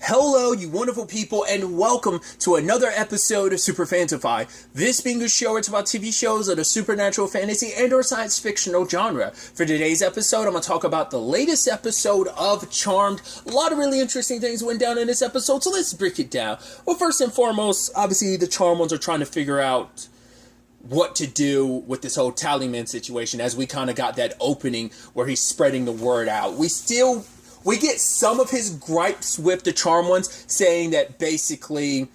Hello, you wonderful people, and welcome to another episode of Super-Fanta-Fi. This being a show, it's about TV shows of the supernatural, fantasy, and or science fictional genre. For today's episode, I'm going to talk about the latest episode of Charmed. A lot of really interesting things went down in this episode, so let's break it down. Well, first and foremost, obviously the Charmed ones are trying to figure out what to do with this whole Tallyman situation, as we kind of got that opening where he's spreading the word out. We get some of his gripes with the Charm ones, saying that basically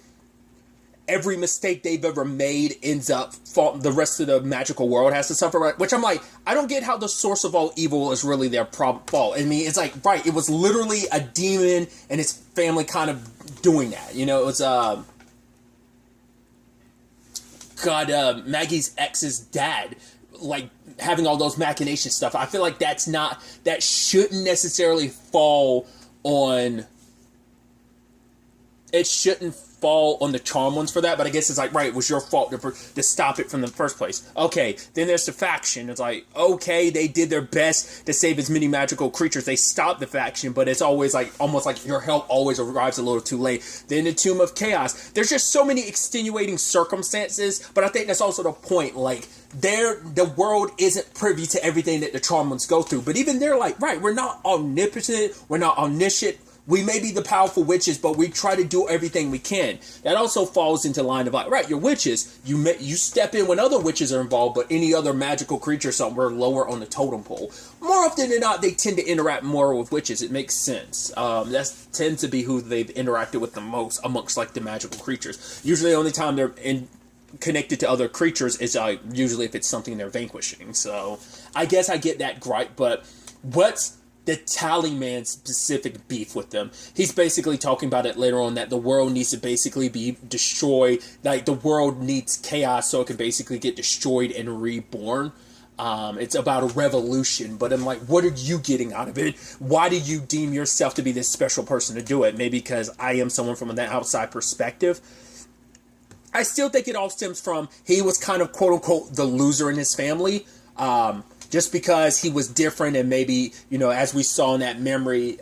every mistake they've ever made ends up the rest of the magical world has to suffer, right? Which I'm like, I don't get how the source of all evil is really their fault. I mean, it's like, right, it was literally a demon and his family kind of doing that. You know, it was, Maggie's ex's dad, like, having all those machination stuff. I feel like that shouldn't necessarily fall on, it shouldn't fall on the Charm ones for that, but I guess it's like, right, it was your fault to stop it from the first place. Okay, then there's the faction. It's like, okay, they did their best to save as many magical creatures. They stopped the faction, but it's always like, almost like your help always arrives a little too late. Then the Tomb of Chaos. There's just so many extenuating circumstances, but I think that's also the point, like, the world isn't privy to everything that the Charm ones go through, but even they're like, right, we're not omnipotent, we're not omniscient, we may be the powerful witches, but we try to do everything we can. That also falls into line of like, right, you're witches. You step in when other witches are involved, but any other magical creature somewhere lower on the totem pole. More often than not, they tend to interact more with witches. It makes sense. That tends to be who they've interacted with the most amongst like the magical creatures. Usually the only time they're connected to other creatures is usually if it's something they're vanquishing. So I guess I get that gripe, but what's the Tallyman specific beef with them? He's basically talking about it later on, that the world needs to basically be destroyed. Like, the world needs chaos so it can basically get destroyed and reborn. It's about a revolution, but I'm like, what are you getting out of it? Why do you deem yourself to be this special person to do it? Maybe because I am someone from an outside perspective. I still think it all stems from he was kind of quote-unquote the loser in his family. Just because he was different, and maybe, you know, as we saw in that memory,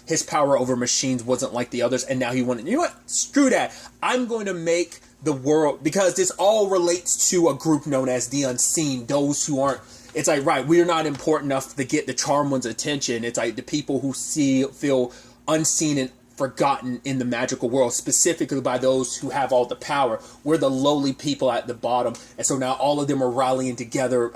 his power over machines wasn't like the others, and now he wanted, you know what, screw that. I'm going to make the world, because this all relates to a group known as the Unseen, those who aren't, it's like, right, we're not important enough to get the Charm one's attention. It's like the people who feel unseen and forgotten in the magical world, specifically by those who have all the power. We're the lowly people at the bottom, and so now all of them are rallying together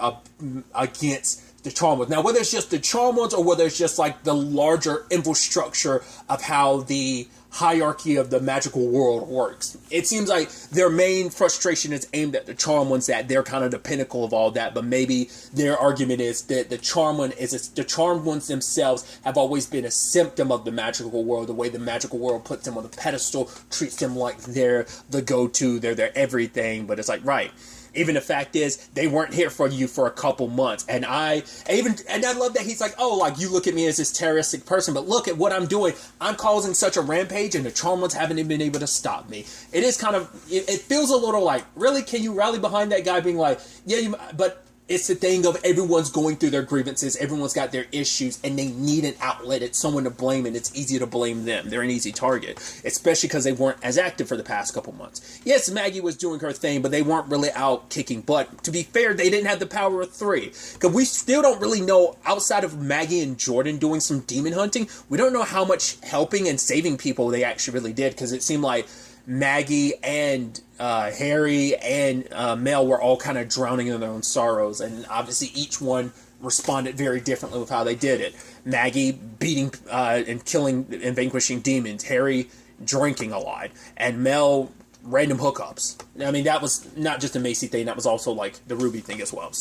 against the Charm ones. Now, whether it's just the Charm ones or whether it's just like the larger infrastructure of how the hierarchy of the magical world works, it seems like their main frustration is aimed at the Charm ones, that they're kind of the pinnacle of all that. But maybe their argument is that the Charm ones themselves have always been a symptom of the magical world. The way the magical world puts them on the pedestal, treats them like they're the go-to, they're their everything. But it's like, right, even the fact is, they weren't here for you for a couple months. And I love that he's like, oh, like, you look at me as this terroristic person, but look at what I'm doing. I'm causing such a rampage, and the Charm ones haven't even been able to stop me. It is kind of, it feels a little like, really, can you rally behind that guy being like, yeah, but it's the thing of everyone's going through their grievances, everyone's got their issues, and they need an outlet. It's someone to blame, and it's easy to blame them. They're an easy target, especially because they weren't as active for the past couple months. Yes, Maggie was doing her thing, but they weren't really out kicking butt. To be fair, they didn't have the power of three, because we still don't really know, outside of Maggie and Jordan doing some demon hunting, we don't know how much helping and saving people they actually really did, because it seemed like Maggie and Harry and Mel were all kind of drowning in their own sorrows, and obviously each one responded very differently with how they did it. Maggie beating and killing and vanquishing demons, Harry drinking a lot, and Mel random hookups. I mean, that was not just a Macy thing, that was also like the Ruby thing as well.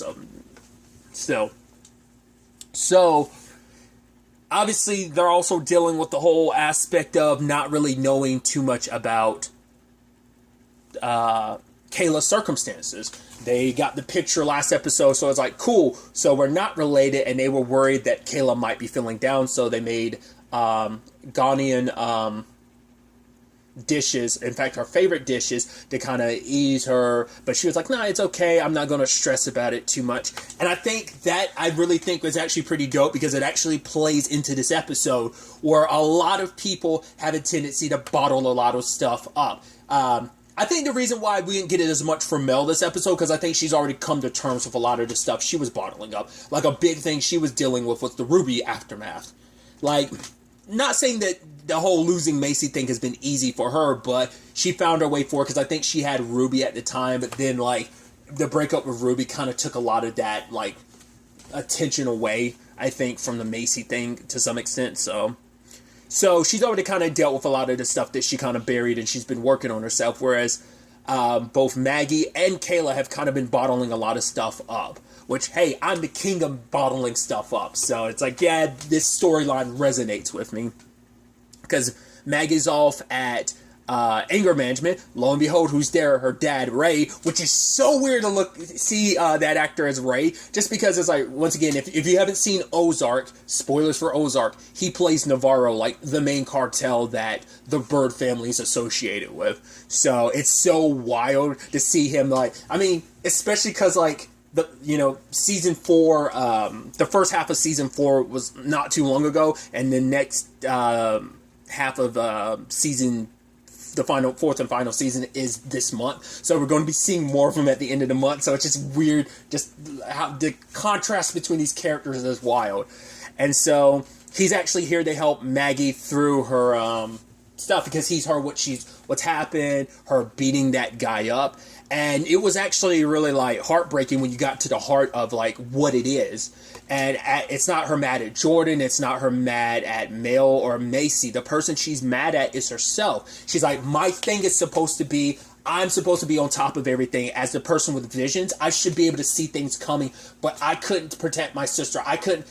So obviously they're also dealing with the whole aspect of not really knowing too much about Kayla's circumstances. They got the picture last episode, so it's like, cool, so we're not related, and they were worried that Kayla might be feeling down, so they made Donnie dishes, in fact, her favorite dishes, to kind of ease her. But she was like, nah, it's okay. I'm not going to stress about it too much. And I think that, I really think, was actually pretty dope, because it actually plays into this episode where a lot of people have a tendency to bottle a lot of stuff up. I think the reason why we didn't get it as much from Mel this episode, because I think she's already come to terms with a lot of the stuff she was bottling up. Like, a big thing she was dealing with was the Ruby aftermath. Like, not saying that the whole losing Macy thing has been easy for her, but she found her way forward, because I think she had Ruby at the time, but then, like, the breakup with Ruby kind of took a lot of that, like, attention away, I think, from the Macy thing to some extent, So she's already kind of dealt with a lot of the stuff that she kind of buried, and she's been working on herself, whereas both Maggie and Kayla have kind of been bottling a lot of stuff up. Which, hey, I'm the king of bottling stuff up. So it's like, yeah, this storyline resonates with me. Because Maggie's off at anger management. Lo and behold, who's there? Her dad, Ray. Which is so weird to see that actor as Ray. Just because it's like, once again, if you haven't seen Ozark, spoilers for Ozark, he plays Navarro, like the main cartel that the Bird family is associated with. So it's so wild to see him, like, I mean, especially because, like, season 4, the first half of season 4 was not too long ago, and the next half of the fourth and final season is this month. So we're going to be seeing more of them at the end of the month. So it's just weird, just how the contrast between these characters is wild. And so he's actually here to help Maggie through her stuff, because he's heard what's happened, her beating that guy up. And it was actually really, like, heartbreaking when you got to the heart of, like, what it is. And it's not her mad at Jordan. It's not her mad at Mel or Macy. The person she's mad at is herself. She's like, my thing is supposed to be, I'm supposed to be on top of everything. As the person with visions, I should be able to see things coming, but I couldn't protect my sister. I can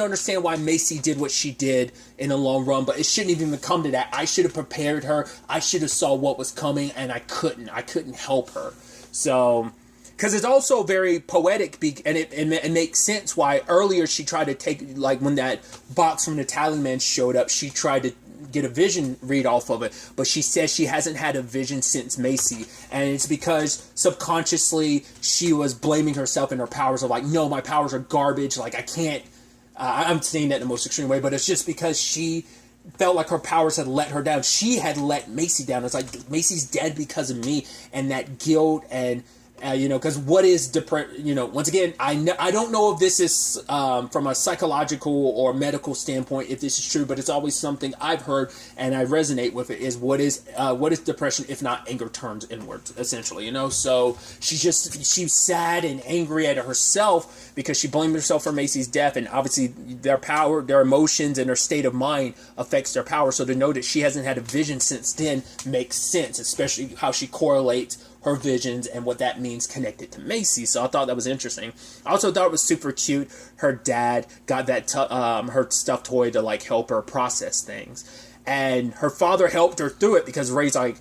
understand why Macy did what she did in the long run, but it shouldn't even come to that. I should have prepared her. I should have saw what was coming, and I couldn't help her. So, because it's also very poetic, and it makes sense why earlier she tried to take, like, when that box from the Tallyman showed up, she tried to get a vision read off of it, but she says she hasn't had a vision since Macy, and it's because subconsciously she was blaming herself and her powers, of like, no, my powers are garbage, like, I can't, I'm saying that in the most extreme way, but it's just because she felt like her powers had let her down. She had let Macy down. It's like, Macy's dead because of me, and that guilt, and because what is once again, I don't know if this is from a psychological or medical standpoint, if this is true, but it's always something I've heard and I resonate with it, is what is depression if not anger turned inwards, essentially, so she's sad and angry at herself because she blamed herself for Macy's death, and obviously their emotions and her state of mind affects their power, so to know that she hasn't had a vision since then makes sense, especially how she correlates her visions and what that means connected to Macy. So I thought that was interesting. I also thought it was super cute. Her dad got that her stuffed toy to, like, help her process things, and her father helped her through it, because Ray's like,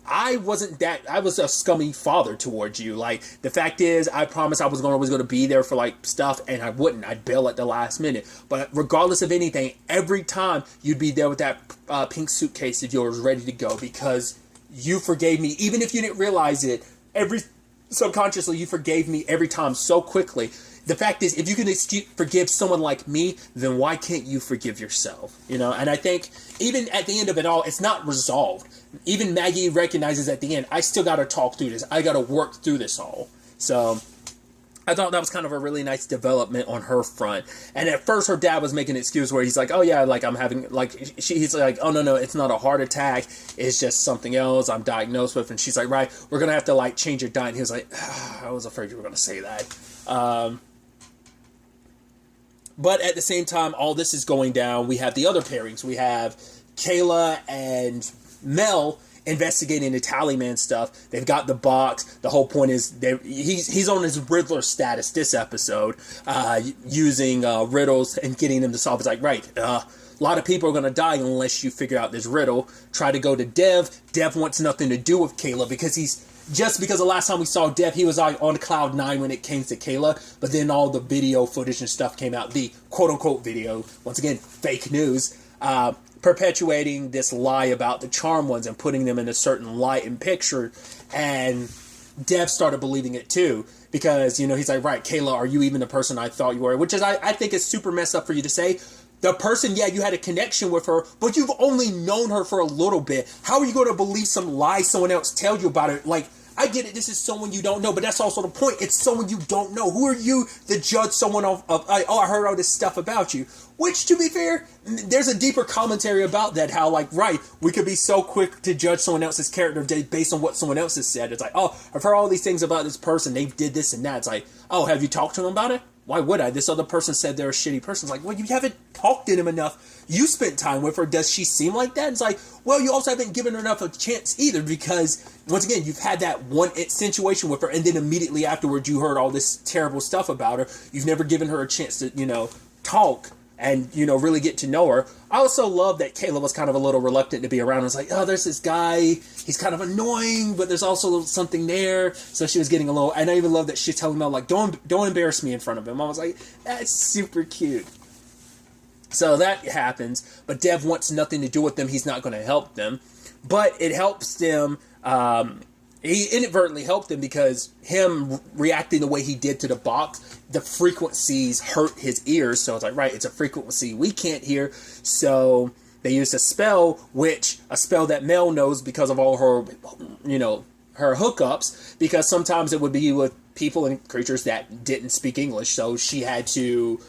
I was a scummy father towards you. Like, the fact is, I promised I was always going to be there for, like, stuff, and I wouldn't. I'd bail at the last minute. But regardless of anything, every time you'd be there with that pink suitcase of yours ready to go, because you forgave me, even if you didn't realize it. Subconsciously, you forgave me every time so quickly. The fact is, if you can forgive someone like me, then why can't you forgive yourself? And I think even at the end of it all, it's not resolved. Even Maggie recognizes at the end, I still got to talk through this. I got to work through this all. So I thought that was kind of a really nice development on her front. And at first, her dad was making an excuse where he's like, oh yeah, like, I'm having, like, he's like, oh no, it's not a heart attack. It's just something else I'm diagnosed with. And she's like, right, we're going to have to, like, change your diet. And he was like, I was afraid you were going to say that. But at the same time, all this is going down. We have the other pairings. We have Kayla and Mel investigating the Tallyman stuff. They've got the box. The whole point is he's on his Riddler status this episode, using riddles and getting them to solve. It's like, right, a lot of people are going to die unless you figure out this riddle. Try to go to Dev. Dev wants nothing to do with Kayla because the last time we saw Dev, he was on cloud 9 when it came to Kayla, but then all the video footage and stuff came out, the quote-unquote video, once again, fake news, perpetuating this lie about the charm ones and putting them in a certain light and picture. And Dev started believing it too, because, you know, he's like, right, Kayla, are you even the person I thought you were? Which is, I think is super messed up for you to say. The person, yeah, you had a connection with her, but you've only known her for a little bit. How are you going to believe some lie someone else tells you about it? Like, I get it, this is someone you don't know, but that's also the point. It's someone you don't know. Who are you to judge someone of I heard all this stuff about you. Which, to be fair, there's a deeper commentary about that, how, like, right, we could be so quick to judge someone else's character based on what someone else has said. It's like, oh, I've heard all these things about this person, they did this and that. It's like, oh, have you talked to them about it? Why would I? This other person said they're a shitty person. It's like, well, you haven't talked to them enough. You spent time with her. Does she seem like that? It's like, well, you also haven't given her enough of a chance either, because, once again, you've had that one situation with her, and then immediately afterwards you heard all this terrible stuff about her. You've never given her a chance to, you know, talk and, you know, really get to know her. I also love that Kayla was kind of a little reluctant to be around. It's like, oh, there's this guy, he's kind of annoying, but there's also something there. So she was getting a little, and I even love that she's telling Mel, like, don't embarrass me in front of him. I was like, that's super cute. So that happens, but Dev wants nothing to do with them. He's not going to help them, but it helps them. He inadvertently helped them because him reacting the way he did to the box, the frequencies hurt his ears. So it's like, right, it's a frequency we can't hear. So they used a spell that Mel knows because of all her, you know, her hookups, because sometimes it would be with people and creatures that didn't speak English. So she had to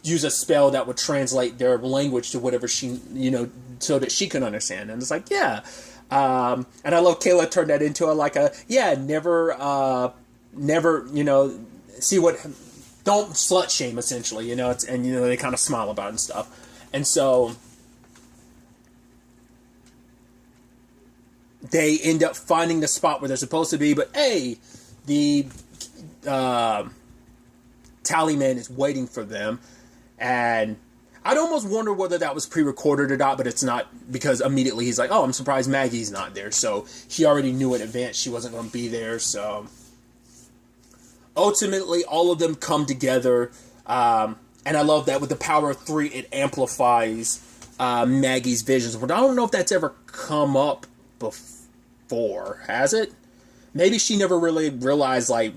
use a spell that would translate their language to whatever she, you know, so that she can understand. And it's like, yeah. And I love Kayla turned that into never, you know, don't slut shame, essentially, you know, and, you know, they kind of smile about it and stuff. And so they end up finding the spot where they're supposed to be, but hey, the Tallyman is waiting for them, and I'd almost wonder whether that was pre-recorded or not, but it's not, because immediately he's like, oh, I'm surprised Maggie's not there. So he already knew in advance she wasn't going to be there. So ultimately, all of them come together. And I love that with the power of 3, it amplifies Maggie's visions. But I don't know if that's ever come up before. Has it? Maybe she never really realized, like,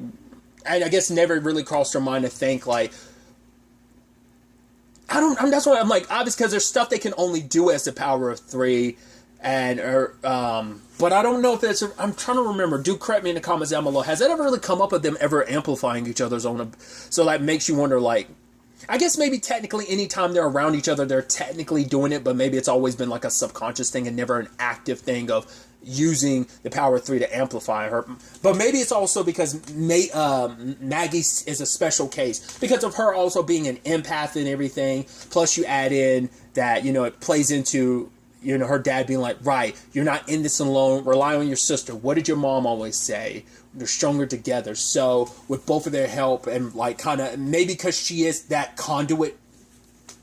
I guess never really crossed her mind to think, like, that's why I'm like, obviously, because there's stuff they can only do as the power of 3, but I don't know if that's, I'm trying to remember, do correct me in the comments down below, has that ever really come up with them ever amplifying each other's own, so that makes you wonder, like, I guess maybe technically anytime they're around each other, they're technically doing it, but maybe it's always been like a subconscious thing and never an active thing of using the power of 3 to amplify her. But maybe it's also because Maggie is a special case because of her also being an empath and everything. Plus you add in that, you know, it plays into, you know, her dad being like, right, you're not in this alone, rely on your sister. What did your mom always say? You're stronger together. So with both of their help and like kind of, maybe because she is that conduit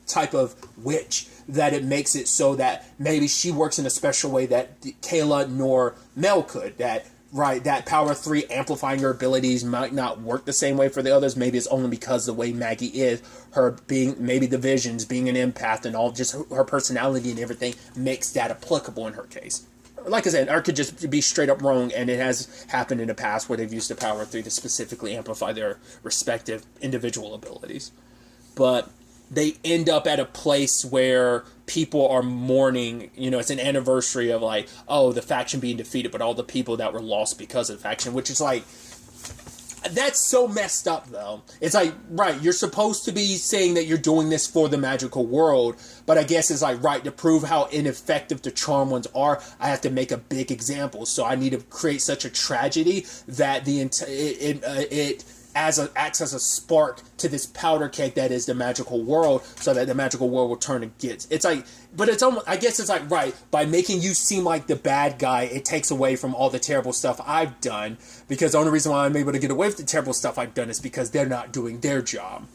type of witch, that it makes it so that maybe she works in a special way that Kayla nor Mel could. That, right, that power 3 amplifying her abilities might not work the same way for the others. Maybe it's only because the way Maggie is, her being, maybe the visions, being an empath and all, just her personality and everything makes that applicable in her case. Like I said, or could just be straight up wrong, and it has happened in the past where they've used the power 3 to specifically amplify their respective individual abilities. But they end up at a place where people are mourning, you know, it's an anniversary of like, oh, the faction being defeated, but all the people that were lost because of the faction, which is like, that's so messed up though. It's like, right, you're supposed to be saying that you're doing this for the magical world, but I guess it's like, right, to prove how ineffective the charm ones are, I have to make a big example. So I need to create such a tragedy that it acts as a spark to this powder keg that is the magical world, so that the magical world will turn against. It's like, but it's almost, I guess it's like, right, by making you seem like the bad guy, it takes away from all the terrible stuff I've done, because the only reason why I'm able to get away with the terrible stuff I've done is because they're not doing their job.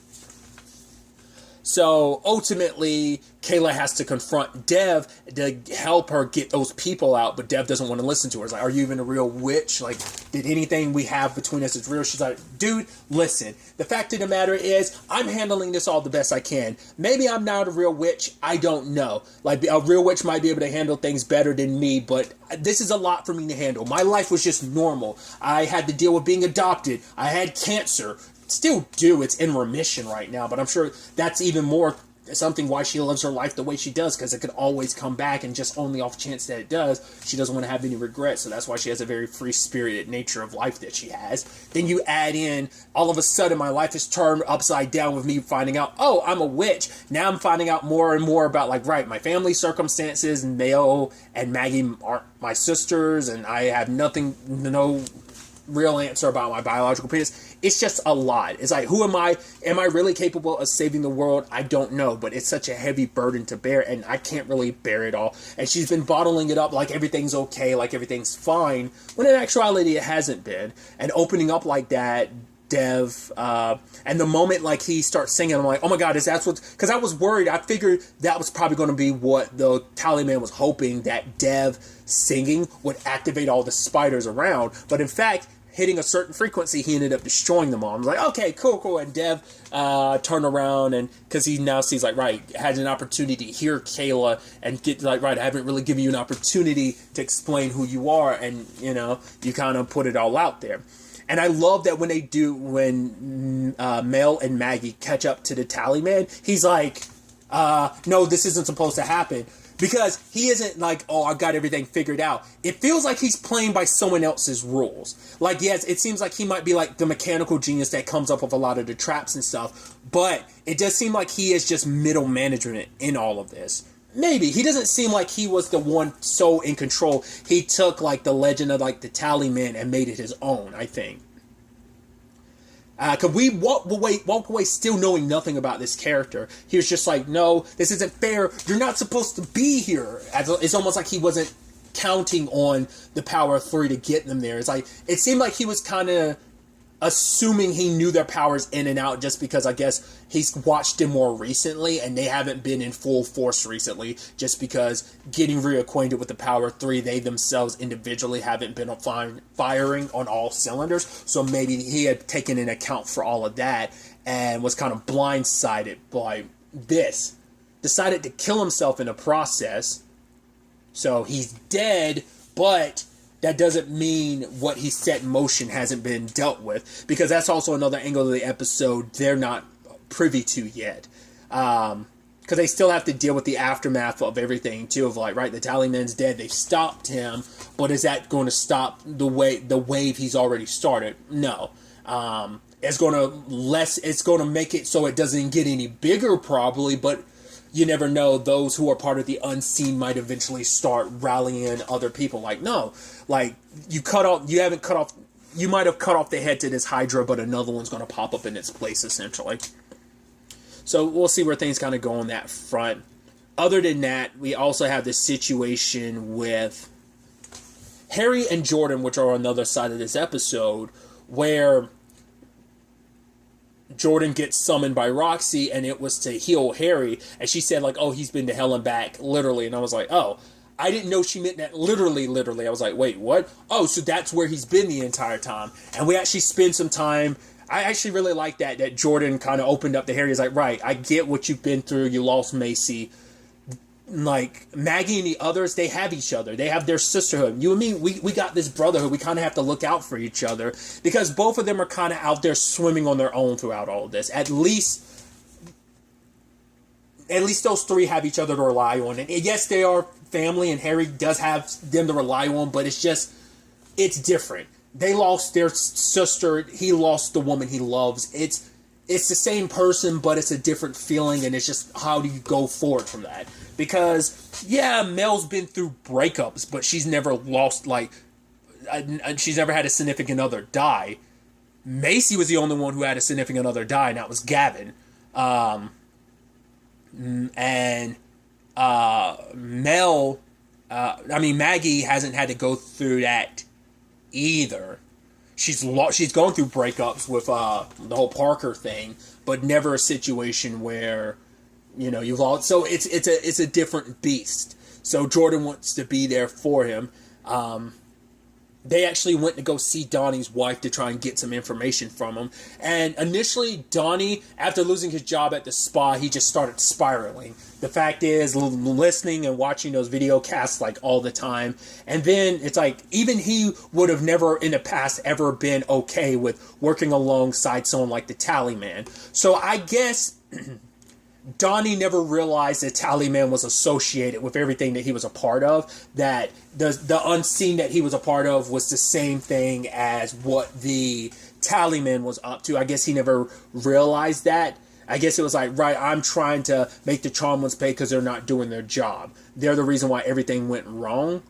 So ultimately, Kayla has to confront Dev to help her get those people out, but Dev doesn't want to listen to her. It's like, are you even a real witch? Like, did anything we have between us is real? She's like, dude, listen. The fact of the matter is, I'm handling this all the best I can. Maybe I'm not a real witch. I don't know. Like, a real witch might be able to handle things better than me, but this is a lot for me to handle. My life was just normal. I had to deal with being adopted. I had cancer. Still do. It's in remission right now, but I'm sure that's even more something why she lives her life the way she does, because it could always come back, and just only off chance that it does, she doesn't want to have any regrets. So that's why she has a very free-spirited nature of life that she has. Then you add in, all of a sudden my life is turned upside down with me finding out, oh, I'm a witch. Now I'm finding out more and more about, like, right, my family circumstances, and Mel and Maggie aren't my sisters, and I have no real answer about my biological penis. It's just a lot. It's like, who am I? Am I really capable of saving the world? I don't know, but it's such a heavy burden to bear, and I can't really bear it all. And she's been bottling it up like everything's okay, like everything's fine, when in actuality it hasn't been. And opening up like that, Dev, and the moment like he starts singing, I'm like, oh my god, is that what? Because I was worried. I figured that was probably going to be what the Tallyman was hoping, that Dev singing would activate all the spiders around. But in fact, hitting a certain frequency, he ended up destroying them all. I was like, okay, cool. And Dev turned around, and because he now sees, like, right, had an opportunity to hear Kayla and get, like, right, I haven't really given you an opportunity to explain who you are, and, you know, you kind of put it all out there. And I love that when Mel and Maggie catch up to the Tallyman, he's like, no, this isn't supposed to happen. Because he isn't like, oh, I got everything figured out. It feels like he's playing by someone else's rules. Like, yes, it seems like he might be like the mechanical genius that comes up with a lot of the traps and stuff. But it does seem like he is just middle management in all of this. Maybe. He doesn't seem like he was the one so in control. He took, like, the legend of, like, the Tallyman and made it his own, I think. Because we walk away still knowing nothing about this character. He was just like, no, this isn't fair. You're not supposed to be here. It's almost like he wasn't counting on the power of 3 to get them there. It's like, it seemed like he was kind of assuming he knew their powers in and out, just because I guess he's watched them more recently and they haven't been in full force recently, just because getting reacquainted with the power of 3, they themselves individually haven't been firing on all cylinders. So maybe he had taken into account for all of that and was kind of blindsided by this. Decided to kill himself in the process. So he's dead, but that doesn't mean what he set in motion hasn't been dealt with, because that's also another angle of the episode they're not privy to yet. Because they still have to deal with the aftermath of everything, too, of like, right, the Tallyman's dead, they've stopped him, but is that going to stop the wave he's already started? No. It's going to make it so it doesn't get any bigger, probably, but you never know. Those who are part of the unseen might eventually start rallying other people. Like, no, like, you might have cut off the head to this Hydra, but another one's going to pop up in its place, essentially. So we'll see where things kind of go on that front. Other than that, we also have this situation with Harry and Jordan, which are on the other side of this episode, where Jordan gets summoned by Roxy, and it was to heal Harry, and she said, like, oh, he's been to hell and back, literally, and I was like, oh, I didn't know she meant that literally. I was like, wait, what? Oh, so that's where he's been the entire time. And we actually spend some time. I actually really like that Jordan kind of opened up to Harry. He's like, right, I get what you've been through, you lost Macy. Like, Maggie and the others, they have each other. They have their sisterhood. You and me, we got this brotherhood. We kind of have to look out for each other, because both of them are kind of out there swimming on their own throughout all of this. At least those 3 have each other to rely on. And yes, they are family, and Harry does have them to rely on, but it's different. They lost their sister. He lost the woman he loves. It's the same person, but it's a different feeling, and it's just, how do you go forward from that? Because, yeah, Mel's been through breakups, but she's never lost, like, she's never had a significant other die. Macy was the only one who had a significant other die, and that was Gavin. Maggie hasn't had to go through that either. She's gone through breakups with the whole Parker thing, but never a situation where you've lost. So it's a different beast. So Jordan wants to be there for him. They actually went to go see Donnie's wife to try and get some information from him. And initially, Donnie, after losing his job at the spa, he just started spiraling. The fact is, listening and watching those video casts like all the time. And then it's like, even he would have never in the past ever been okay with working alongside someone like the Tallyman. So I guess Donnie never realized that Tallyman was associated with everything that he was a part of, that the unseen that he was a part of was the same thing as what the Tallyman was up to. I guess he never realized that. I guess it was like, right, I'm trying to make the Charm Ones pay because they're not doing their job. They're the reason why everything went wrong.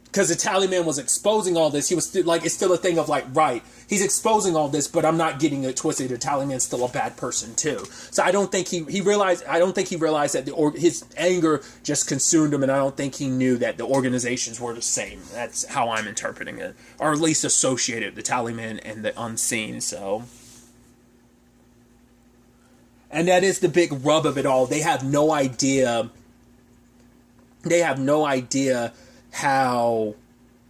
Because the Tallyman was exposing all this. He was like, it's still a thing of like, right, he's exposing all this, but I'm not getting it twisted. The Tallyman's still a bad person too. So I don't think he realized. I don't think he realized that his anger just consumed him, and I don't think he knew that the organizations were the same. That's how I'm interpreting it, or at least associated the Tallyman and the Unseen. So, and that is the big rub of it all. They have no idea. They have no idea how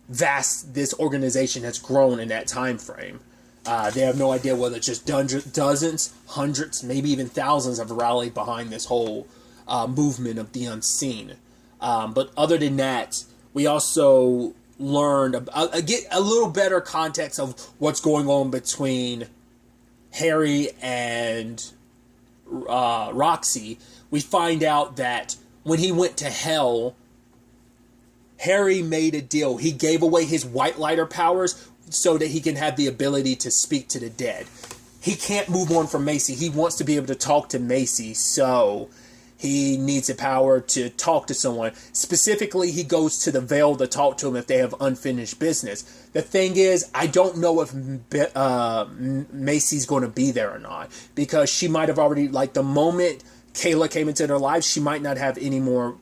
vast this organization has grown in that time frame. They have no idea whether it's just dozens, hundreds, maybe even thousands have rallied behind this whole movement of the Unseen. But other than that, we also learned get a little better context of what's going on between Harry and Roxy. We find out that when he went to hell, Harry made a deal. He gave away his white lighter powers so that he can have the ability to speak to the dead. He can't move on from Macy. He wants to be able to talk to Macy, so he needs the power to talk to someone. Specifically, he goes to the Veil to talk to him if they have unfinished business. The thing is, I don't know if Macy's going to be there or not, because she might have already, like, the moment Kayla came into their lives, she might not have any more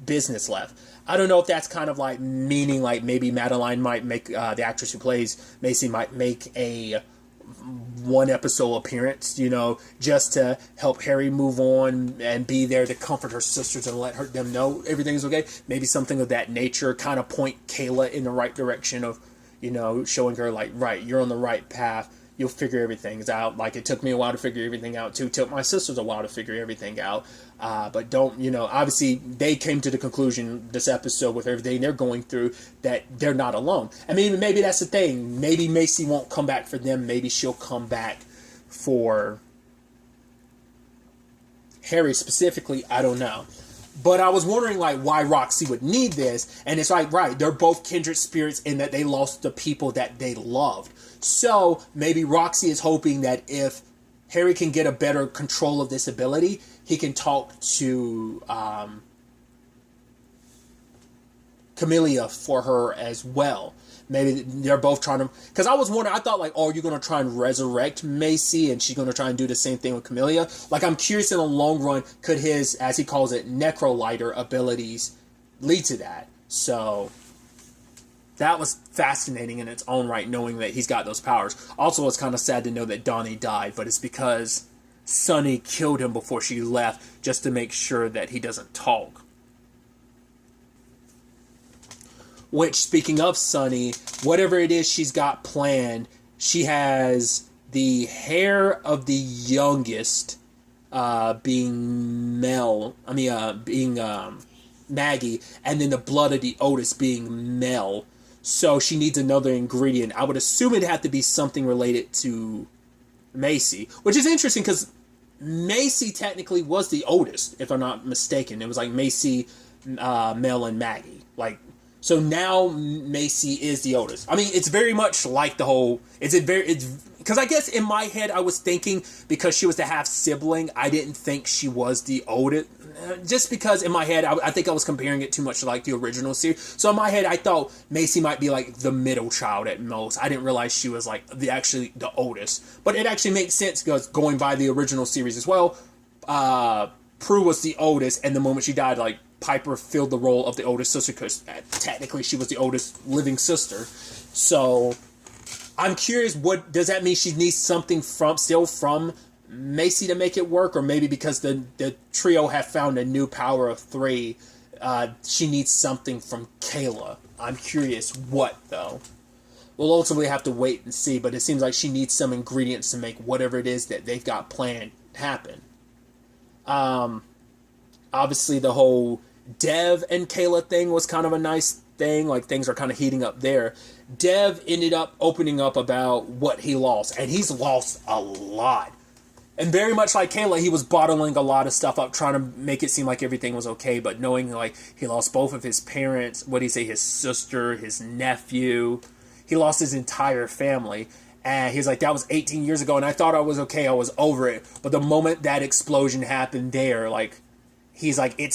business left. I don't know if that's kind of like meaning like maybe Madeline might make, the actress who plays Macy might make a one episode appearance, just to help Harry move on and be there to comfort her sisters and let them know everything's okay. Maybe something of that nature, kind of point Kayla in the right direction of, showing her like, right, you're on the right path. You'll figure everything out. Like, it took me a while to figure everything out, too. It took my sisters a while to figure everything out. But don't, obviously, they came to the conclusion this episode with everything they're going through that they're not alone. I mean, maybe that's the thing. Maybe Macy won't come back for them. Maybe she'll come back for Harry specifically. I don't know. But I was wondering, like, why Roxy would need this. And it's like, right, they're both kindred spirits in that they lost the people that they loved. So maybe Roxy is hoping that if Harry can get a better control of this ability, he can talk to Camellia for her as well. Maybe they're both trying to... Because I was wondering, I thought like, oh, you're going to try and resurrect Macy and she's going to try and do the same thing with Camellia. Like, I'm curious in the long run, could his, as he calls it, necrolighter abilities lead to that? So that was fascinating in its own right, knowing that he's got those powers. Also, it's kind of sad to know that Donnie died, but it's because Sunny killed him before she left just to make sure that he doesn't talk. Which, speaking of Sunny, whatever it is she's got planned, she has the hair of the youngest being Maggie, and then the blood of the oldest being Mel. So she needs another ingredient. I would assume it'd have to be something related to Macy, which is interesting because Macy technically was the oldest, if I'm not mistaken. It was like Macy, Mel, and Maggie. Like, so now Macy is the oldest. I mean, it's very much like the whole... It's because I guess in my head I was thinking because she was the half sibling, I didn't think she was the oldest. Just because in my head I think I was comparing it too much to like the original series. So in my head I thought Macy might be like the middle child at most. I didn't realize she was like actually the oldest. But it actually makes sense because going by the original series as well, Prue was the oldest, and the moment she died, like, Piper filled the role of the oldest sister because technically she was the oldest living sister. So I'm curious, what does that mean? She needs something from Macy to make it work, or maybe because the trio have found a new power of 3, she needs something from Kayla. I'm curious what, though. We'll ultimately have to wait and see, but it seems like she needs some ingredients to make whatever it is that they've got planned happen. Obviously, the whole Dev and Kayla thing was kind of a nice thing. Like, things are kind of heating up there. Dev ended up opening up about what he lost, and he's lost a lot. And very much like Kayla, he was bottling a lot of stuff up, trying to make it seem like everything was okay, but knowing, like, he lost both of his parents, what did he say, his sister, his nephew. He lost his entire family. And he's like, that was 18 years ago, and I thought I was okay, I was over it. But the moment that explosion happened there, like, he's like, it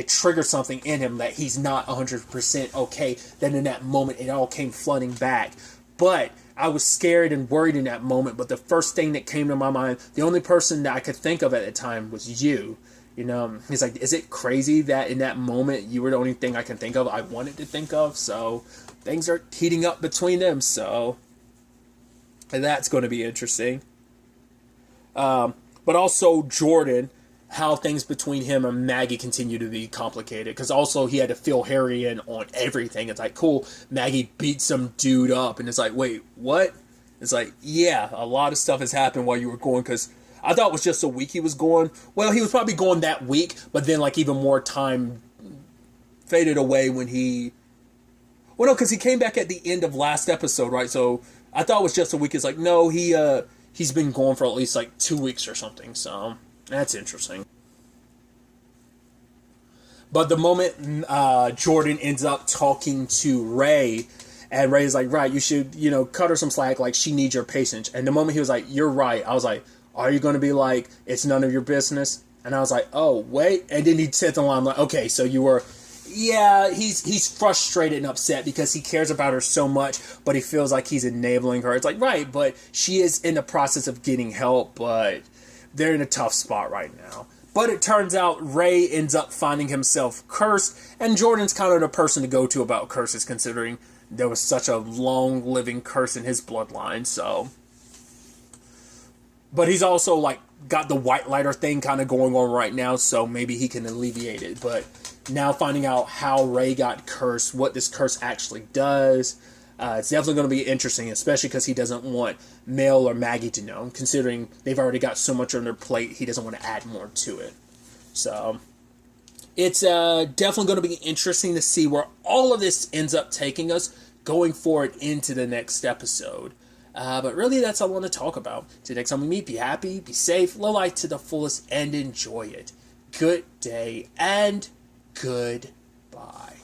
triggered something in him that he's not 100% okay. Then in that moment, it all came flooding back. But I was scared and worried in that moment, but the first thing that came to my mind, the only person that I could think of at the time was you. You know, he's like, is it crazy that in that moment you were the only thing I can think of, I wanted to think of? So things are heating up between them, so that's going to be interesting. But also Jordan, how things between him and Maggie continue to be complicated. Because also he had to fill Harry in on everything. It's like, cool, Maggie beat some dude up. And it's like, wait, what? It's like, yeah, a lot of stuff has happened while you were going. Because I thought it was just a week he was going. Well, he was probably going that week. But then, like, even more time faded away when he... Well, no, because he came back at the end of last episode, right? So I thought it was just a week. It's like, no, he's been gone for at least, like, 2 weeks or something. So... that's interesting. But the moment Jordan ends up talking to Ray, and Ray's like, right, you should, cut her some slack, like, she needs your patience. And the moment he was like, you're right, I was like, are you going to be like, it's none of your business? And I was like, oh, wait. And then he said the line, like, okay, so you were... Yeah, he's frustrated and upset because he cares about her so much, but he feels like he's enabling her. It's like, right, but she is in the process of getting help, but... they're in a tough spot right now. But it turns out Ray ends up finding himself cursed, and Jordan's kind of the person to go to about curses, considering there was such a long-living curse in his bloodline, so... But he's also, like, got the white lighter thing kind of going on right now, so maybe he can alleviate it. But now finding out how Ray got cursed, what this curse actually does... it's definitely going to be interesting, especially because he doesn't want Mel or Maggie to know, considering they've already got so much on their plate, he doesn't want to add more to it. So, it's definitely going to be interesting to see where all of this ends up taking us going forward into the next episode. But really, that's all I want to talk about. Till next time we meet, be happy, be safe, live life to the fullest, and enjoy it. Good day, and goodbye.